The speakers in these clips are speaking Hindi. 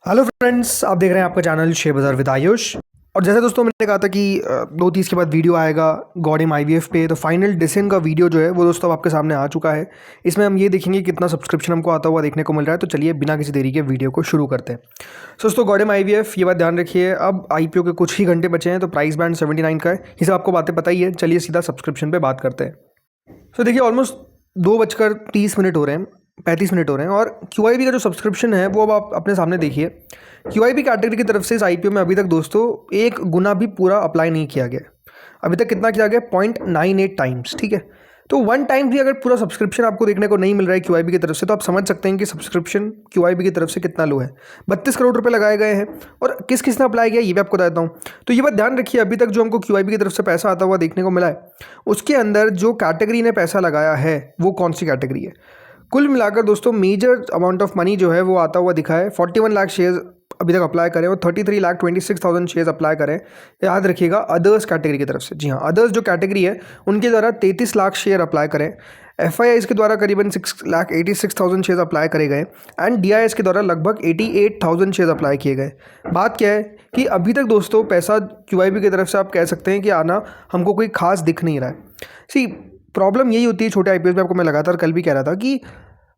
हेलो फ्रेंड्स, आप देख रहे हैं आपका चैनल शेयर बाज़ार विद आयुष। और जैसे दोस्तों मैंने कहा था कि 2-30 के बाद वीडियो आएगा गॉडिम आईवीएफ पे, तो फाइनल डिसीजन का वीडियो जो है वो दोस्तों आपके सामने आ चुका है। इसमें हम ये देखेंगे कितना सब्सक्रिप्शन हमको आता हुआ देखने को मिल रहा है। तो चलिए बिना किसी देरी के वीडियो को शुरू करते हैं। तो दोस्तों गॉडिम आईवीएफ, ये बात ध्यान रखिए, अब आईपीओ के कुछ ही घंटे बचे हैं, तो प्राइस बैंड 79 का है। ये सब आपको बातें पता ही है। चलिए सीधा सब्सक्रिप्शन पर बात करते हैं। तो देखिए ऑलमोस्ट 2:30 हो रहे हैं, 35 मिनट हो रहे हैं, और QIB का जो सब्सक्रिप्शन है वो अब आप अपने सामने देखिए। QIB कैटेगरी की तरफ से इस IPO में अभी तक दोस्तों 1 गुना भी पूरा अप्लाई नहीं किया गया। अभी तक कितना किया गया? 0.98 टाइम्स। ठीक है, तो 1 टाइम भी अगर पूरा सब्सक्रिप्शन आपको देखने को नहीं मिल रहा है QIB की तरफ से, तो आप समझ सकते हैं कि सब्सक्रिप्शन QIB की तरफ से कितना लो है। 32 करोड़ रुपए लगाए गए हैं, और किस किस ने अप्लाई किया ये भी आपको बताता हूँ। तो ये बात ध्यान रखिए, अभी तक जो हमको QIB की तरफ से पैसा आता हुआ देखने को मिला है, उसके अंदर जो कैटेगरी ने पैसा लगाया है वो कौन सी कैटेगरी है। कुल मिलाकर दोस्तों मेजर अमाउंट ऑफ मनी जो है वो आता हुआ दिखा है। 41 लाख शेयर्स अभी तक अप्लाई करें और 33,26,000 शेयर्स अप्लाई करें। याद रखिएगा अदर्स कैटेगरी की तरफ से। जी हाँ, अदर्स जो कैटेगरी है उनके द्वारा 33 लाख शेयर अप्लाई करें। FIIs के द्वारा करीबन 6,86,000 शेयर्स अप्लाई करे गए, एंड DIS के द्वारा लगभग 88,000 शेयर्स अप्लाई किए गए। बात क्या है कि अभी तक दोस्तों पैसा QIB की तरफ से आप कह सकते हैं कि आना हमको कोई खास दिख नहीं रहा है। सी प्रॉब्लम यही होती है छोटे IPOs में। आपको मैं लगातार कल भी कह रहा था कि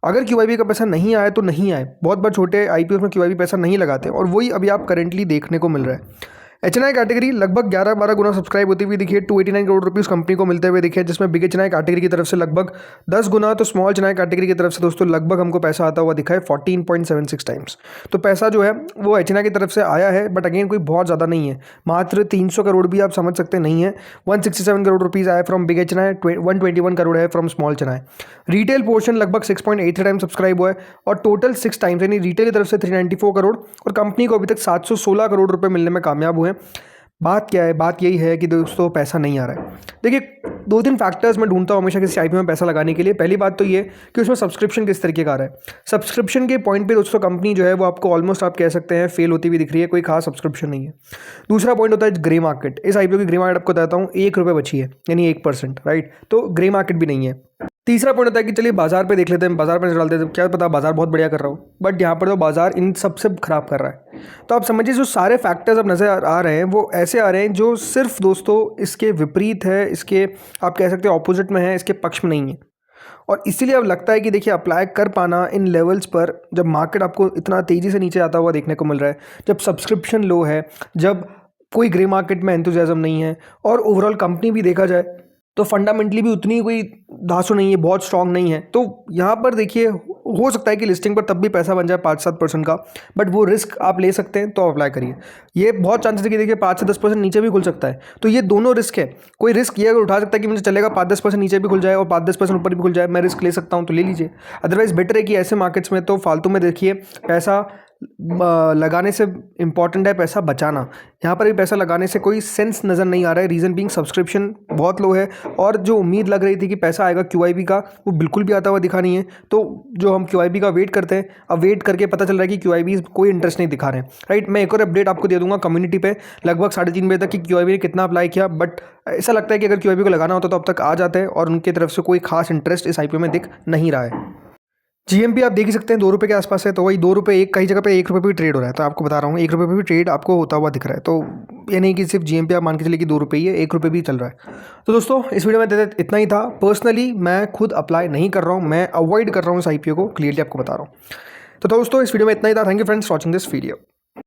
अगर QIB का पैसा नहीं आए तो नहीं आए। बहुत बार छोटे IPOs में QIB पैसा नहीं लगाते, और वही अभी आप करेंटली देखने को मिल रहा है। HNI कैटेगरी लगभग 11-12 गुना सब्सक्राइब होती हुई दिखी है। 289 करोड़ रुपीस कंपनी को मिलते हुए दिखे, जिसमें बिग HNI कैटेगरी की तरफ से लगभग 10 गुना, तो स्मॉल HNI कैटेगरी की तरफ से दोस्तों लगभग हमको पैसा आता हुआ दिखा है 14.76 टाइम्स। तो पैसा जो है वो HNI की तरफ से आया है, बट अगेन कोई बहुत ज़्यादा नहीं है। मात्र 300 करोड़ भी आप समझ सकते नहीं है। 167 करोड़ रुपीज़ आए फ्रॉम बिग HNI, 121 करोड़ है from small HNI। Retail portion लगभग 6.83 टाइम सब्सक्राइब हुआ है, और टोटल 6 टाइम्स, यानी रिटेल की तरफ से 394 करोड़, और कंपनी को अभी तक 716 करोड़ रुपए मिलने में कामयाब हुए। बात क्या है? बात यही है कि दोस्तों पैसा नहीं आ रहा है। देखिए 2-3 फैक्टर्स मैं ढूंढता हूँ हमेशा किसी IPO में पैसा लगाने के लिए। पहली बात तो ये कि उसमें सब्सक्रिप्शन किस तरीके का आ रहा है। सब्सक्रिप्शन के पॉइंट पे दोस्तों कंपनी जो है वो आपको ऑलमोस्ट आप कह सकते हैं फेल होती हुई दिख रही है, कोई खास सब्सक्रिप्शन नहीं है। दूसरा पॉइंट होता है ग्रे मार्केट। इस IPO की ग्रे मार्केट आपको बताता हूँ, 1 रुपये बची है, यानी 1%, राइट। तो ग्रे मार्केट भी नहीं है। तीसरा पॉइंट होता है कि चलिए बाजार पे देख लेते हैं, बाजार पे नजर डालते हैं, क्या पता बाजार बहुत बढ़िया कर रहा हूँ, बट यहाँ पर तो बाजार इन सबसे खराब कर रहा है। तो आप समझिए जो सारे फैक्टर्स अब नजर आ रहे हैं वो ऐसे आ रहे हैं जो सिर्फ दोस्तों इसके विपरीत है, इसके आप कह सकते हैं ऑपोजिट में है, इसके पक्ष में नहीं है। और इसीलिए अब लगता है कि देखिए अप्लाई कर पाना इन लेवल्स पर, जब मार्केट आपको इतना तेज़ी से नीचे आता हुआ देखने को मिल रहा है, जब सब्सक्रिप्शन लो है, जब कोई ग्रे मार्केट में एंथुजियाज्म नहीं है, और ओवरऑल कंपनी भी देखा जाए तो फंडामेंटली भी उतनी कोई धांसू नहीं है, बहुत स्ट्रांग नहीं है। तो यहाँ पर देखिए हो सकता है कि लिस्टिंग पर तब भी पैसा बन जाए 5-7% का, बट वो रिस्क आप ले सकते हैं तो अप्लाई करिए। ये बहुत चांसेस है कि देखिए 5 से 10% नीचे भी खुल सकता है। तो ये दोनों रिस्क है। कोई रिस्क ये अगर उठा सकता है कि मुझे चलेगा 5-10% नीचे भी खुल जाए और 5-10% ऊपर भी खुल जाए, मैं रिस्क ले सकता हूँ, तो ले लीजिए। अदरवाइज बेटर है कि ऐसे मार्केट्स में तो फालतू में देखिए पैसा लगाने से इम्पॉर्टेंट है पैसा बचाना। यहाँ पर भी पैसा लगाने से कोई सेंस नज़र नहीं आ रहा है। रीज़न बीइंग सब्सक्रिप्शन बहुत लो है, और जो उम्मीद लग रही थी कि पैसा आएगा QIB का, वो बिल्कुल भी आता हुआ दिखा नहीं है। तो जो हम QIB का वेट करते हैं, अब वेट करके पता चल रहा है कि QIB कोई इंटरेस्ट नहीं दिखा रहे हैं, राइट। मैं एक और अपडेट आपको दे दूंगा कम्युनिटी पे लगभग 3:30 बजे तक कि QIB ने कितना अप्लाई किया, बट ऐसा लगता है कि अगर QIB को लगाना होता तो अब तक आ जाते हैं, और उनकी तरफ से कोई खास इंटरेस्ट इस IPO में दिख नहीं रहा है। GMP आप देख ही सकते हैं 2 रुपये के आसपास है, तो वही 2 रुपये, एक कई जगह पे 1 रुपये भी ट्रेड हो रहा है। तो आपको बता रहा हूँ 1 रुपये पे भी ट्रेड आपको होता हुआ दिख रहा है। तो ये नहीं कि सिर्फ GMP आप मान के चलिए कि 2 रुपये ही है, 1 रुपये भी चल रहा है। तो दोस्तों इस वीडियो में इतना ही था। पर्सनली मैं खुद अप्लाई नहीं कर रहा हूँ, मैं अवॉइड कर रहा हूँ इस IPO को, क्लियरली आपको बता रहा हूँ। तो दोस्तों इस वीडियो में इतना ही था। Thank you friends watching this video.